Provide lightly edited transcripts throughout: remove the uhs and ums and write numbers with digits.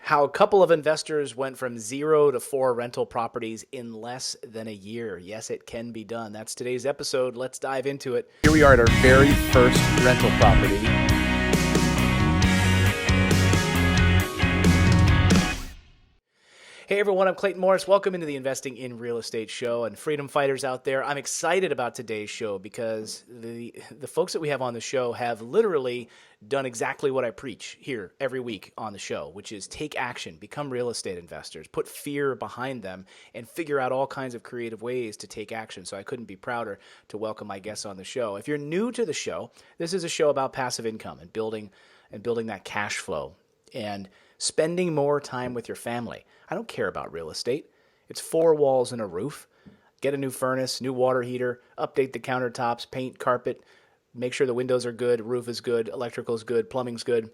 How a couple of investors went from 0 to 4 rental properties in less than a year. Yes, it can be done. That's today's episode. Let's dive into it. Here we are at our very first rental property. Hey everyone, I'm Clayton Morris. Welcome into the Investing in Real Estate show. And freedom fighters out there, I'm excited about today's show because the folks that we have on the show have literally done exactly what I preach here every week on the show, which is take action, become real estate investors, put fear behind them, and figure out all kinds of creative ways to take action. So I couldn't be prouder to welcome my guests on the show. If you're new to the show, this is a show about passive income and building that cash flow and spending more time with your family. I don't care about real estate. It's 4 walls and a roof. Get a new furnace, new water heater, update the countertops, paint, carpet, make sure the windows are good, roof is good, electrical is good, plumbing's good.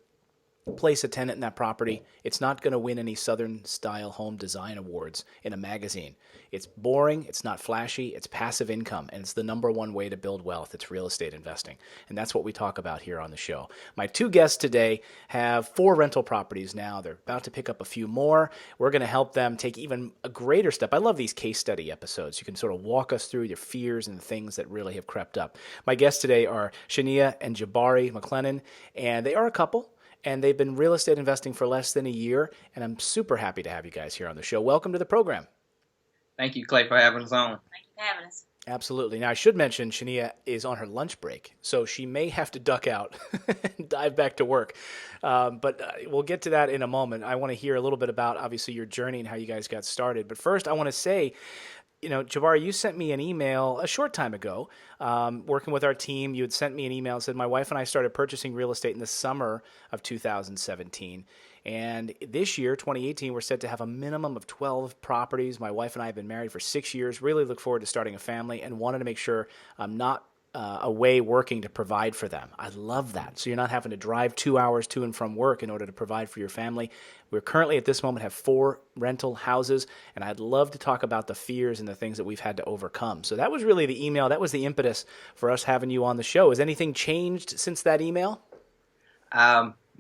Place a tenant in that property. It's not going to win any Southern style home design awards in a magazine. It's boring, it's not flashy, it's passive income, and it's the number one way to build wealth. It's real estate investing. And that's what we talk about here on the show. My 2 guests today have 4 rental properties now. They're about to pick up a few more. We're going to help them take even a greater step. I love these case study episodes. You can sort of walk us through your fears and the things that really have crept up. My guests today are Shania and Jabari McLennan, and they are a couple. And they've been real estate investing for less than a year, and I'm super happy to have you guys here on the show. Welcome to the program. Thank you, Clay, for having us on. Thank you for having us. Absolutely. Now, I should mention Shania is on her lunch break, so she may have to duck out and dive back to work. But we'll get to that in a moment. I want to hear a little bit about, obviously, your journey and how you guys got started. But first, I want to say, Jabari, you sent me an email a short time ago, working with our team. You had sent me an email and said, my wife and I started purchasing real estate in the summer of 2017. And this year, 2018, we're set to have a minimum of 12 properties. My wife and I have been married for 6 years, really look forward to starting a family and wanted to make sure I'm not away working to provide for them. I love that. So you're not having to drive 2 hours to and from work in order to provide for your family. We're currently at this moment have 4 rental houses, and I'd love to talk about the fears and the things that we've had to overcome. So that was really the email. That was the impetus for us having you on the show. Has anything changed since that email?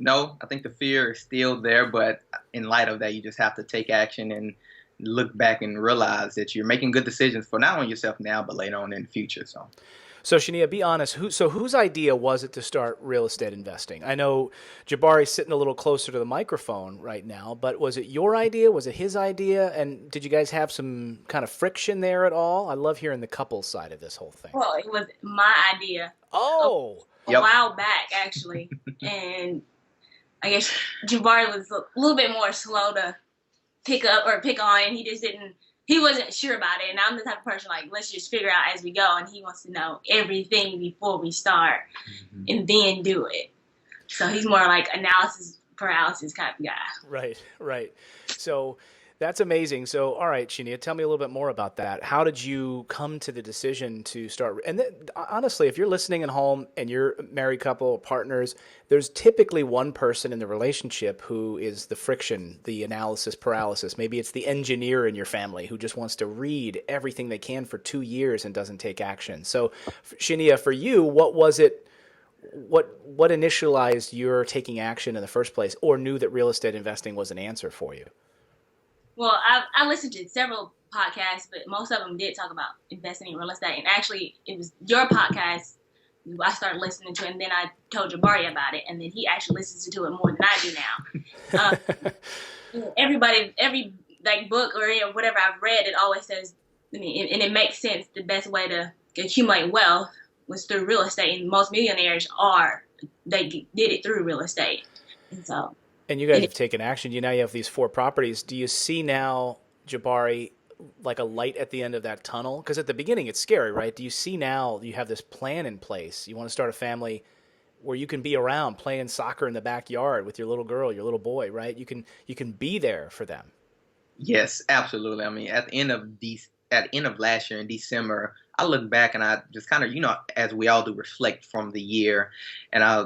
No, I think the fear is still there, but in light of that, you just have to take action and look back and realize that you're making good decisions for not only yourself now, but later on in the future. So Shania, be honest, whose idea was it to start real estate investing? I know Jabari's sitting a little closer to the microphone right now, but was it your idea? Was it his idea? And did you guys have some kind of friction there at all? I love hearing the couple side of this whole thing. Well, it was my idea. Oh! A while back, actually. And I guess Jabari was a little bit more slow to pick up or pick on, and he wasn't sure about it. And I'm the type of person like, let's just figure out as we go. And he wants to know everything before we start and then do it. So he's more like analysis paralysis kind of guy. Right. So that's amazing. So, all right, Shania, tell me a little bit more about that. How did you come to the decision to start? And honestly, if you're listening at home and you're a married couple, partners, there's typically one person in the relationship who is the friction, the analysis paralysis. Maybe it's the engineer in your family who just wants to read everything they can for 2 years and doesn't take action. So, Shania, for you, what was it? What initialized your taking action in the first place, or knew that real estate investing was an answer for you? Well, I listened to several podcasts, but most of them did talk about investing in real estate. And actually, it was your podcast I started listening to, and then I told Jabari about it, and then he actually listens to it more than I do now. Every book or whatever I've read, it always says, and it makes sense. The best way to accumulate wealth was through real estate, and most millionaires they did it through real estate, and so. And you guys have taken action. You have these 4 properties. Do you see now, Jabari, like a light at the end of that tunnel? Because at the beginning it's scary, right? Do you see now you have this plan in place? You want to start a family where you can be around playing soccer in the backyard with your little girl, your little boy, right? You can be there for them. Yes, absolutely. I mean, at the end of last year in December, I look back and I just kind of, as we all do, reflect from the year, and I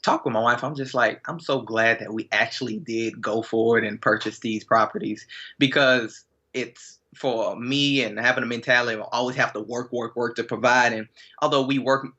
talk with my wife. I'm just like, I'm so glad that we actually did go forward and purchase these properties, because it's for me and having a mentality of always have to work to provide. And although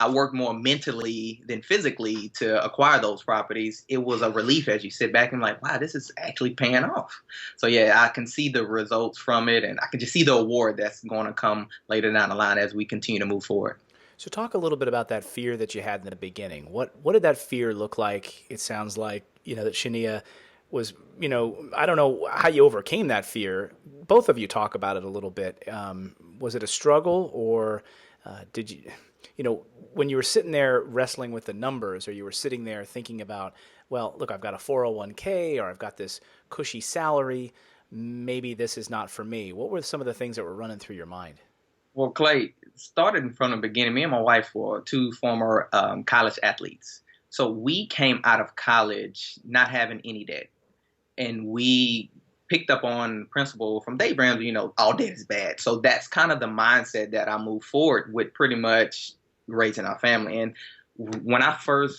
I work more mentally than physically to acquire those properties. It was a relief as you sit back and like, wow, this is actually paying off. So yeah, I can see the results from it, and I can just see the award that's going to come later down the line as we continue to move forward. So talk a little bit about that fear that you had in the beginning. What did that fear look like? It sounds like, that Shania was, I don't know how you overcame that fear. Both of you talk about it a little bit. Was it a struggle, or did you, when you were sitting there wrestling with the numbers, or you were sitting there thinking about, well, look, I've got a 401k, or I've got this cushy salary, maybe this is not for me. What were some of the things that were running through your mind? Well, Clay, started from the beginning. Me and my wife were two former college athletes. So we came out of college not having any debt. And we picked up on principle from Dave Ramsey, all debt is bad. So that's kind of the mindset that I moved forward with, pretty much raising our family. And when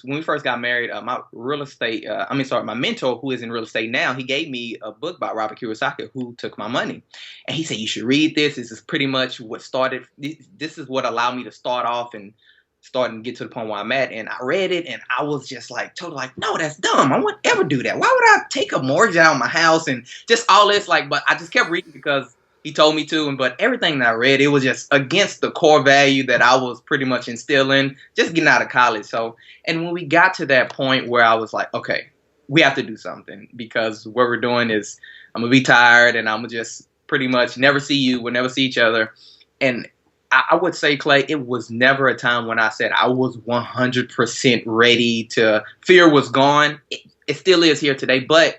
we first got married, my mentor, who is in real estate now, he gave me a book by Robert Kiyosaki, Who Took My Money. And he said, you should read this. This is pretty much what started. This is what allowed me to start off and start and get to the point where I'm at. And I read it and I was just like, totally like, no, that's dumb. I wouldn't ever do that. Why would I take a mortgage out on my house and just all this? But I just kept reading because he told me to. But everything that I read, it was just against the core value that I was pretty much instilling, just getting out of college. So, and when we got to that point where I was like, okay, we have to do something, because what we're doing is I'm going to be tired and I'm going to just pretty much never see you. We'll never see each other. And I would say, Clay, it was never a time when I said I was 100% ready to, fear was gone. It still is here today. But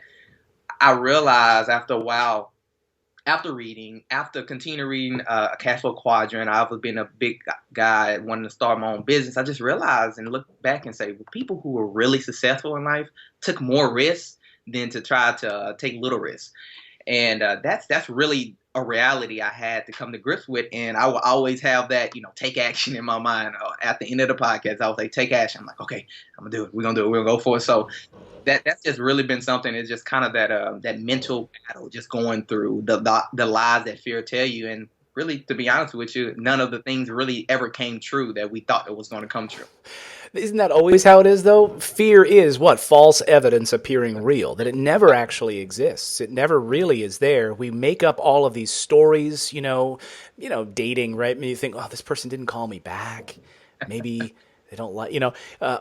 I realized after a while, after continuing reading a cash flow quadrant, I've been a big guy wanting to start my own business. I just realized and look back and say, well, people who were really successful in life took more risks than to try to take little risks. And that's really a reality I had to come to grips with. And I will always have that, take action in my mind. At the end of the podcast, I would say, take action. I'm like, okay, I'm going to do it. We're going to do it. We're going to go for it. So that's just really been something. It's just kind of that mental battle, just going through the lies that fear tell you. And really, to be honest with you, none of the things really ever came true that we thought it was going to come true. Isn't that always how it is, though? Fear is what? False evidence appearing real, that it never actually exists. It never really is there. We make up all of these stories, dating, right? I mean, you think, oh, this person didn't call me back. Maybe they don't like,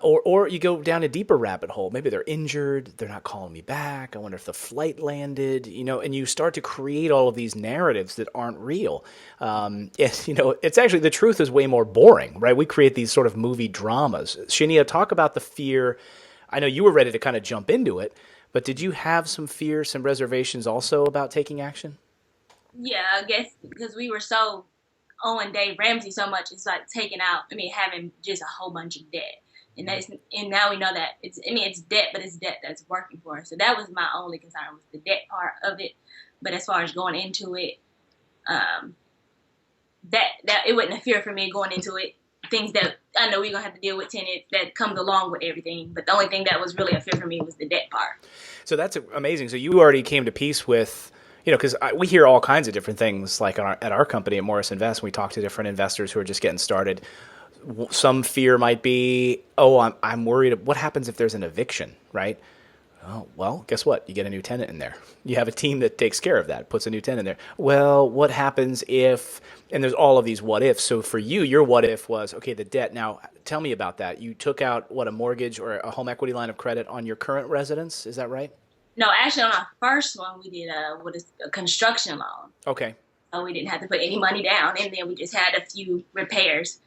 or you go down a deeper rabbit hole. Maybe they're injured. They're not calling me back. I wonder if the flight landed, and you start to create all of these narratives that aren't real. It's actually, the truth is way more boring, right? We create these sort of movie dramas. Shania, talk about the fear. I know you were ready to kind of jump into it, but did you have some fear, some reservations also about taking action? Yeah, I guess because we were so on Dave Ramsey so much, it's like having just a whole bunch of debt. And now we know that it's debt, but it's debt that's working for us. So that was my only concern, was the debt part of it. But as far as going into it, that it wasn't a fear for me going into it. Things that I know we're gonna have to deal with, tenants that comes along with everything. But the only thing that was really a fear for me was the debt part. So that's amazing. So you already came to peace with, because we hear all kinds of different things, like at our company at Morris Invest, we talk to different investors who are just getting started. Some fear might be, I'm worried. What happens if there's an eviction, right? Oh, well, guess what? You get a new tenant in there. You have a team that takes care of that, puts a new tenant in there. Well, what happens if, and there's all of these what ifs. So for you, your what if was, okay, the debt. Now, tell me about that. You took out, a mortgage or a home equity line of credit on your current residence. Is that right? No, actually, on our first one, we did a construction loan. Okay. So we didn't have to put any money down, and then we just had a few repairs,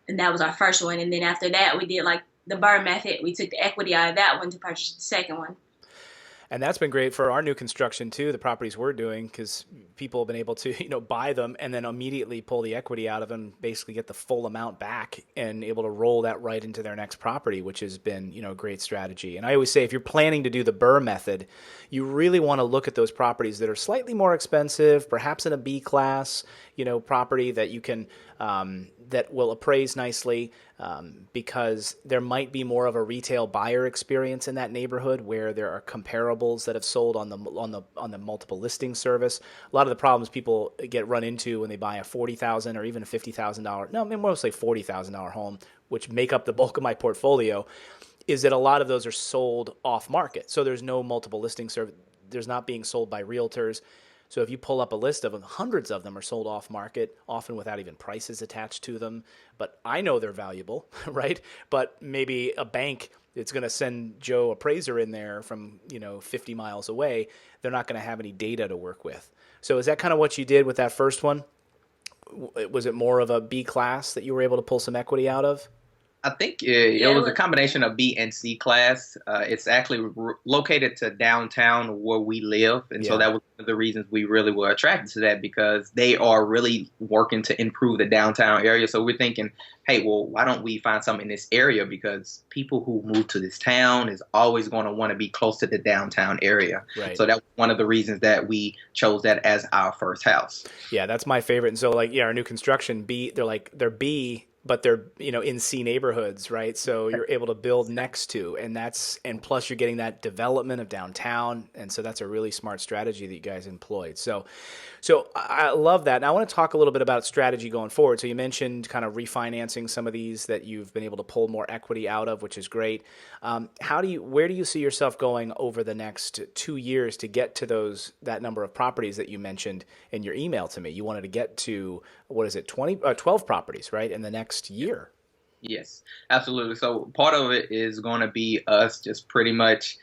and that was our first one. And then after that, we did the BRRRR method. We took the equity out of that one to purchase the second one. And that's been great for our new construction too, the properties we're doing, because people have been able to, buy them and then immediately pull the equity out of them, basically get the full amount back and able to roll that right into their next property, which has been, a great strategy. And I always say, if you're planning to do the BRRRR method, you really want to look at those properties that are slightly more expensive, perhaps in a B class, property that you can that will appraise nicely because there might be more of a retail buyer experience in that neighborhood where there are comparables that have sold on the multiple listing service. A lot of the problems people get run into when they buy a $40,000 or even a $50,000, no, I mean, mostly $40,000 home, which make up the bulk of my portfolio, is that a lot of those are sold off market. So there's no multiple listing service. There's not being sold by realtors. So if you pull up a list of them, hundreds of them are sold off market, often without even prices attached to them. But I know they're valuable, right? But maybe a bank that's going to send Joe appraiser in there from 50 miles away, they're not going to have any data to work with. So is that kind of what you did with that first one? Was it more of a B class that you were able to pull some equity out of? I think it was a combination of B and C class. It's actually located to downtown where we live. And so that was one of the reasons we really were attracted to that, because they are really working to improve the downtown area. So we're thinking, hey, well, why don't we find something in this area? Because people who move to this town is always going to want to be close to the downtown area. Right. So that was one of the reasons that we chose that as our first house. Yeah, that's my favorite. And so our new construction they're B, but they're in C neighborhoods, right? So you're able to build next to, and plus you're getting that development of downtown, and so that's a really smart strategy that you guys employed. So I love that. And I want to talk a little bit about strategy going forward. So you mentioned kind of refinancing some of these that you've been able to pull more equity out of, which is great. Where do you see yourself going over the next 2 years to get to that number of properties that you mentioned in your email to me? You wanted to get to 12 properties, right, in the next year? Yes, absolutely. So part of it is going to be us just pretty much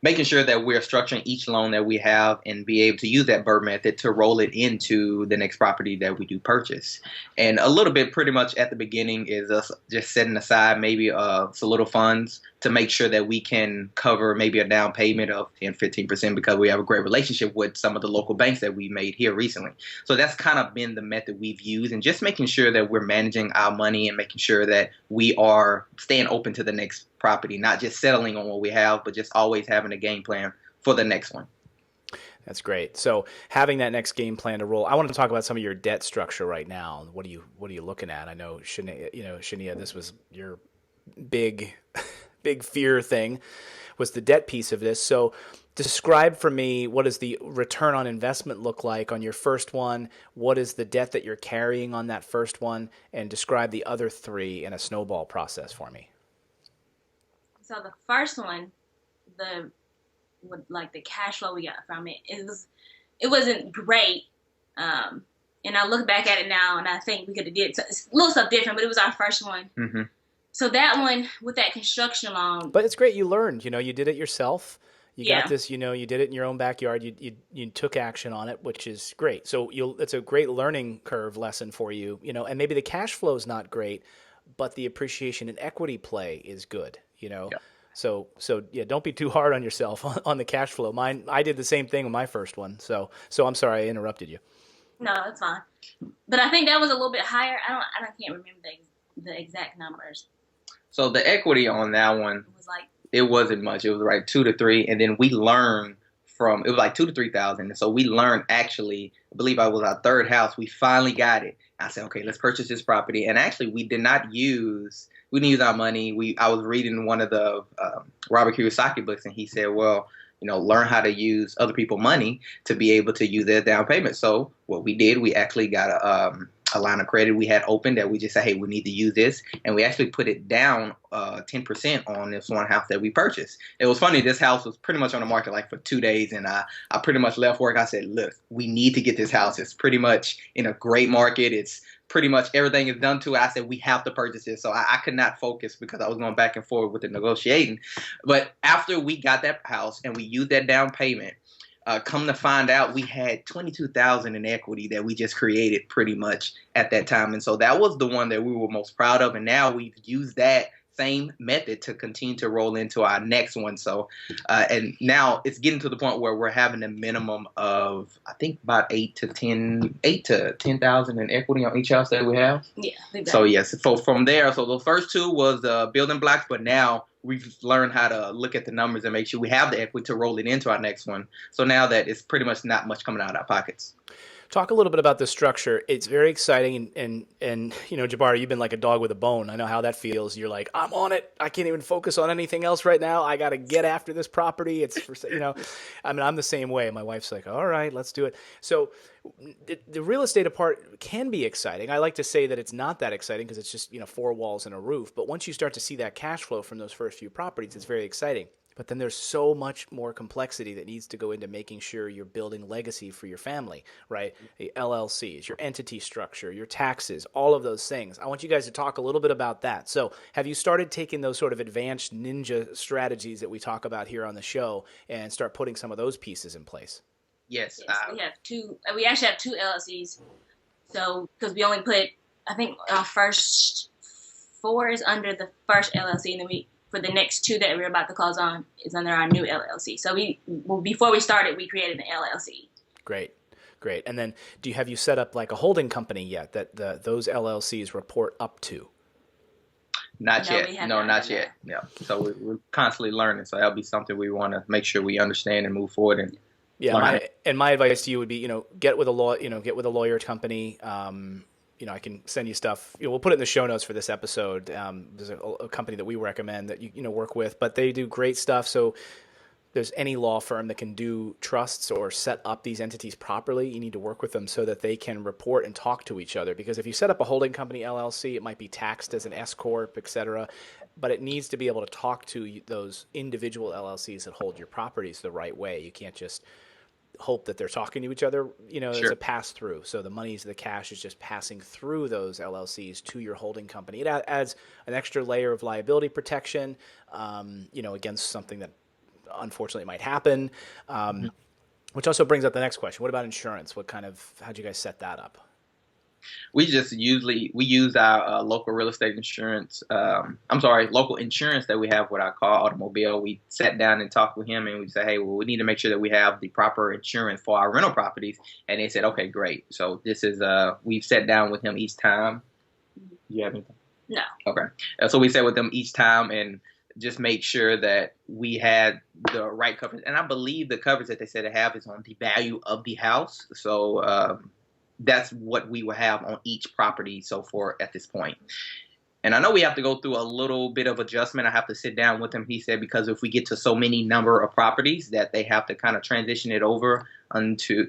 making sure that we're structuring each loan that we have and be able to use that BRRRR method to roll it into the next property that we do purchase. And a little bit pretty much at the beginning is us just setting aside maybe some little funds to make sure that we can cover maybe a down payment of 10-15% because we have a great relationship with some of the local banks that we made here recently. So that's kind of been the method we've used, and just making sure that we're managing our money and making sure that we are staying open to the next property, not just settling on what we have, but just always having a game plan for the next one. That's great. So having that next game plan to roll. I want to talk about some of your debt structure right now. What are you looking at? I know Shania, this was your big fear thing, was the debt piece of this. So describe for me, what does the return on investment look like on your first one? What is the debt that you're carrying on that first one? And describe the other three in a snowball process for me. So the first one, the cash flow we got from it, it wasn't great. And I look back at it now, and I think we could have did a little stuff different, but it was our first one. Mm-hmm. So that one with that construction loan. But it's great. You learned. You did it yourself. You got this. You did it in your own backyard. You took action on it, which is great. So it's a great learning curve lesson for you. And maybe the cash flow is not great, but the appreciation and equity play is good. Yeah. So don't be too hard on yourself on the cash flow. I did the same thing with my first one. So I'm sorry I interrupted you. No, that's fine. But I think that was a little bit higher. I can't remember the exact numbers. So the equity on that one, it wasn't much. It was like 2 to 3, and then we learned it was like 2 to 3,000. And so we learned, actually, I believe I was our third house. We finally got it. I said, okay, let's purchase this property. And actually, we didn't use our money. I was reading one of the Robert Kiyosaki books, and he said, well, learn how to use other people's money to be able to use their down payment. So what we did, we actually got a line of credit we had open that we just said, hey, we need to use this. And we actually put it down 10% on this one house that we purchased. It was funny. This house was pretty much on the market for 2 days. And I pretty much left work. I said, look, we need to get this house. It's pretty much in a great market. It's pretty much everything is done to it. I said, we have to purchase it. So I could not focus because I was going back and forth with the negotiating. But after we got that house and we used that down payment, come to find out, we had $22,000 in equity that we just created pretty much at that time. And so that was the one that we were most proud of. And now we've used that same method to continue to roll into our next one. So, and now it's getting to the point where we're having a minimum of, I think, about 8 to 10,000 in equity on each house that we have. Yeah. Exactly. So yes, so from there, so the first two was building blocks, but now we've learned how to look at the numbers and make sure we have the equity to roll it into our next one. So now that it's pretty much not much coming out of our pockets. Talk a little bit about the structure. It's very exciting, and Jabari, you've been like a dog with a bone. I know how that feels. You're like, I'm on it. I can't even focus on anything else right now. I got to get after this property. It's for, I mean, I'm the same way. My wife's like, all right, let's do it. So the real estate part can be exciting. I like to say that it's not that exciting because it's just, four walls and a roof. But once you start to see that cash flow from those first few properties, it's very exciting. But then there's so much more complexity that needs to go into making sure you're building legacy for your family, right? The LLCs, your entity structure, your taxes, all of those things. I want you guys to talk a little bit about that. So have you started taking those sort of advanced ninja strategies that we talk about here on the show and start putting some of those pieces in place? Yes. Yes, we have two. We actually have two LLCs. So because we only put, I think our first 4 is under the first LLC, and then for the next 2 that we're about to close on is under our new LLC. So before we started, we created an LLC. Great. And then have you set up like a holding company yet that those LLCs report up to? Not yet. No, not yet. Yeah. So we're constantly learning. So that'll be something we want to make sure we understand and move forward. And my advice to you would be, get with a lawyer company. I can send you stuff. We'll put it in the show notes for this episode. There's a company that we recommend that you work with, but they do great stuff. So there's any law firm that can do trusts or set up these entities properly, you need to work with them so that they can report and talk to each other. Because if you set up a holding company LLC, it might be taxed as an S corp, et cetera, but it needs to be able to talk to those individual LLCs that hold your properties the right way. You can't just hope that they're talking to each other, Sure. There's a pass through. So the cash is just passing through those LLCs to your holding company. It adds an extra layer of liability protection, against something that unfortunately might happen. Which also brings up the next question. What about insurance? How'd you guys set that up? We use our local real estate insurance. Local insurance that we have with our car, automobile. We sat down and talked with him, and we said, hey, well, we need to make sure that we have the proper insurance for our rental properties. And they said, okay, great. So this is we've sat down with him each time. Do you have anything? No. Okay. So we sat with them each time and just make sure that we had the right coverage. And I believe the coverage that they said to have is on the value of the house. So that's what we will have on each property so far at this point. And I know we have to go through a little bit of adjustment. I have to sit down with him, he said, because if we get to so many number of properties that they have to kind of transition it over onto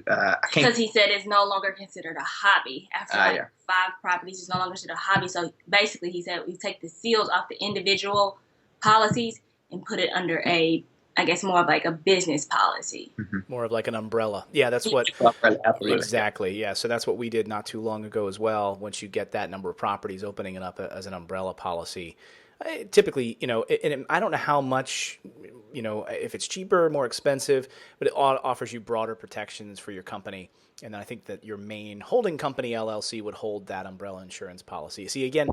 because he said it's no longer considered a hobby. After 5 properties, it's no longer considered a hobby. So basically he said we take the seals off the individual policies and put it under more of like a business policy. Mm-hmm. More of like an umbrella. Yeah, that's what. Absolutely. Exactly. Yeah. So that's what we did not too long ago as well. Once you get that number of properties, opening it up as an umbrella policy. Typically, and I don't know how much, if it's cheaper or more expensive, but it offers you broader protections for your company. And then I think that your main holding company LLC would hold that umbrella insurance policy. See, again,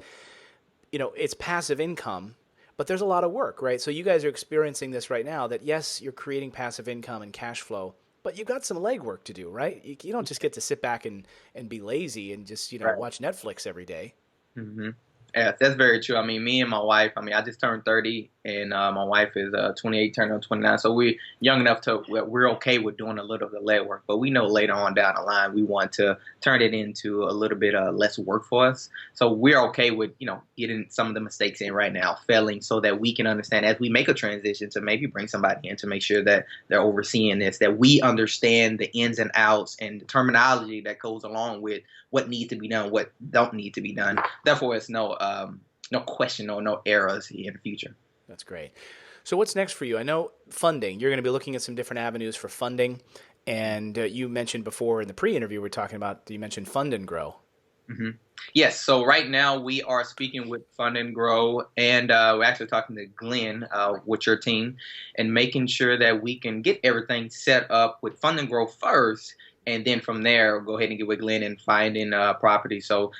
it's passive income. But there's a lot of work, right? So you guys are experiencing this right now that, yes, you're creating passive income and cash flow, but you've got some legwork to do, right? You don't just get to sit back and be lazy and just, Right. watch Netflix every day. Mm-hmm. Yeah, that's very true. I mean, me and my wife, I just turned 30 and my wife is 28, turning on 29. So we're young enough we're okay with doing a little of the legwork, but we know later on down the line, we want to turn it into a little bit less work for us. So we're okay with, getting some of the mistakes in right now, failing so that we can understand as we make a transition to maybe bring somebody in to make sure that they're overseeing this, that we understand the ins and outs and the terminology that goes along with what needs to be done, what don't need to be done. Therefore, it's no question or no errors in the future. That's great. So what's next for you? I know funding. You're going to be looking at some different avenues for funding. And you mentioned before in the pre-interview, you mentioned Fund and Grow. Mm-hmm. Yes. So right now we are speaking with Fund and Grow, and we're actually talking to Glenn with your team and making sure that we can get everything set up with Fund and Grow first. And then from there, go ahead and get with Glenn and finding property. So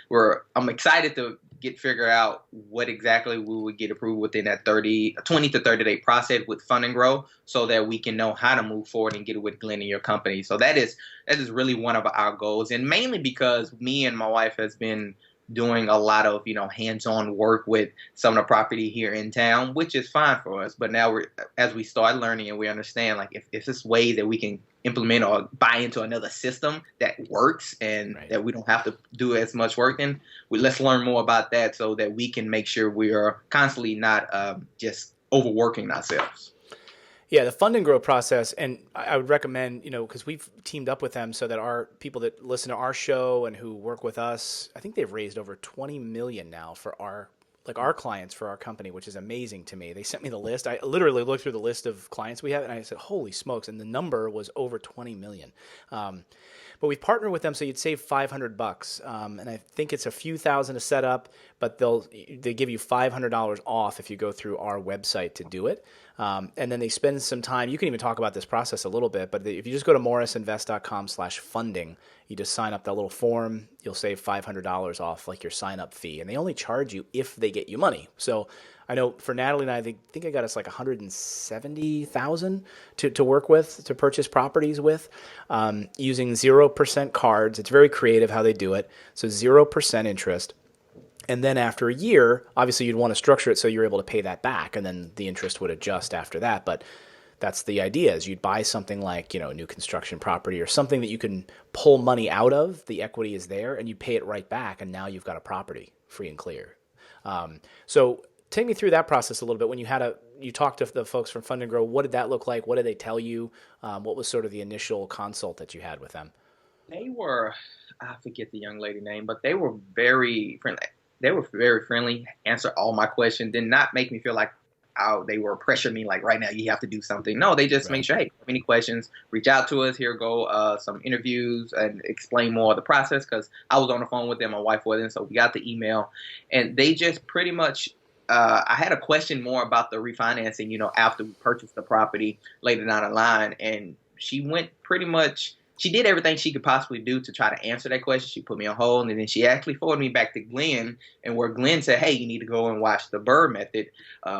I'm excited to figure out what exactly we would get approved within that 20 to 30 day process with Fund and Grow, so that we can know how to move forward and get it with Glenn and your company. So that is really one of our goals, and mainly because me and my wife has been doing a lot of, hands-on work with some of the property here in town, which is fine for us. But now as we start learning and we understand, like, if this way that we can implement or buy into another system that works and Right. that we don't have to do as much work, then let's learn more about that so that we can make sure we are constantly not just overworking ourselves. Yeah, the fund and grow process, and I would recommend, because we've teamed up with them so that our people that listen to our show and who work with us, I think they've raised over 20 million now for our clients for our company, which is amazing to me. They sent me the list. I literally looked through the list of clients we have, and I said, "Holy smokes!" And the number was over 20 million. But we've partnered with them, so you'd save $500, and I think it's a few thousand to set up, but they give you $500 off if you go through our website to do it. And then they spend some time. You can even talk about this process a little bit, but if you just go to morrisinvest.com/funding, you just sign up that little form. You'll save $500 off, like your sign up fee, and they only charge you if they get you money. So I know for Natalie and I think I got us like 170,000 to work with, to purchase properties with, using 0% cards. It's very creative how they do it. So 0% interest. And then after a year, obviously you'd want to structure it so you're able to pay that back, and then the interest would adjust after that. But that's the idea, is you'd buy something like, a new construction property or something that you can pull money out of, the equity is there, and you pay it right back, and now you've got a property free and clear. So take me through that process a little bit. When you talked to the folks from Fund and Grow, what did that look like? What did they tell you? What was sort of the initial consult that you had with them? They were, I forget the young lady name, but they were very friendly. They were very friendly, answered all my questions, did not make me feel like, oh, they were pressuring me like, right now you have to do something. No, they just make sure, hey, if you have any questions, reach out to us. Here go some interviews and explain more of the process, because I was on the phone with them, my wife wasn't, so we got the email. And they just pretty much, I had a question more about the refinancing, after we purchased the property later down the line. And she did everything she could possibly do to try to answer that question. She put me on hold, and then she actually forwarded me back to Glenn, and where Glenn said, hey, you need to go and watch the BRRRR method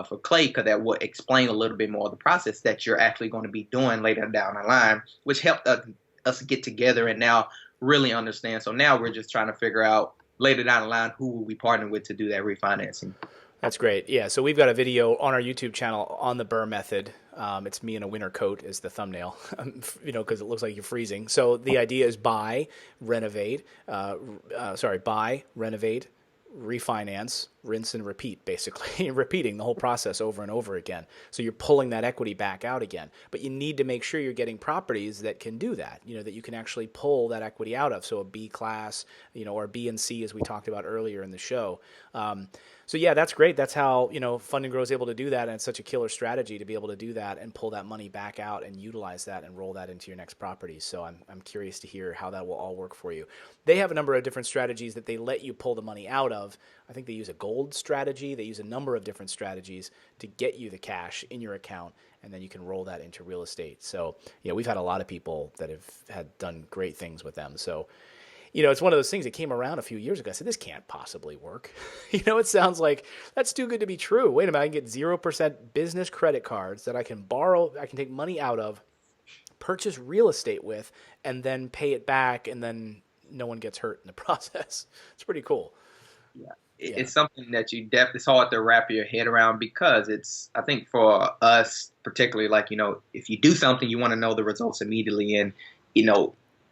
for Clay, because that will explain a little bit more of the process that you're actually going to be doing later down the line, which helped us get together and now really understand. So now we're just trying to figure out later down the line who will we partner with to do that refinancing. That's great. Yeah, so we've got a video on our YouTube channel on the BRRRR method. It's me in a winter coat is the thumbnail, because it looks like you're freezing. So the idea is buy, renovate, refinance, rinse and repeat, basically, repeating the whole process over and over again. So you're pulling that equity back out again. But you need to make sure you're getting properties that can do that, that you can actually pull that equity out of. So a B class, or B and C, as we talked about earlier in the show. So yeah, that's great. That's how, Fund and Grow is able to do that. And it's such a killer strategy to be able to do that and pull that money back out and utilize that and roll that into your next property. So I'm curious to hear how that will all work for you. They have a number of different strategies that they let you pull the money out of. I think they use a gold strategy. They use a number of different strategies to get you the cash in your account, and then you can roll that into real estate. So, we've had a lot of people that have done great things with them. So, it's one of those things that came around a few years ago. I said, this can't possibly work. It sounds like that's too good to be true. Wait a minute, I can get 0% business credit cards that I can borrow, I can take money out of, purchase real estate with, and then pay it back, and then no one gets hurt in the process. It's pretty cool. Yeah. It's something that it's hard to wrap your head around, because I think for us particularly, like, if you do something, you want to know the results immediately, and,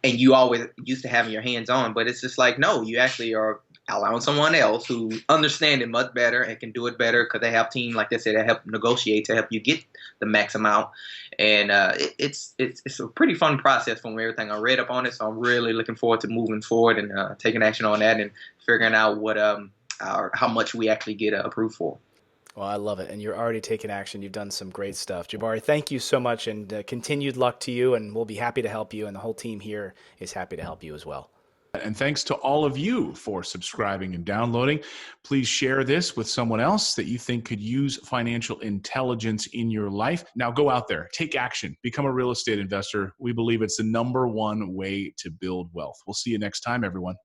and you always used to having your hands on, but it's just like, no, you actually are allowing someone else who understand it much better and can do it better, because they have team, like they said, that help negotiate to help you get the max amount. And it's a pretty fun process from everything I read up on it. So I'm really looking forward to moving forward and taking action on that and figuring out what how much we actually get approved for. Well, I love it. And you're already taking action. You've done some great stuff. Jabari, thank you so much, and continued luck to you. And we'll be happy to help you. And the whole team here is happy to help you as well. And thanks to all of you for subscribing and downloading. Please share this with someone else that you think could use financial intelligence in your life. Now go out there, take action, become a real estate investor. We believe it's the #1 way to build wealth. We'll see you next time, everyone.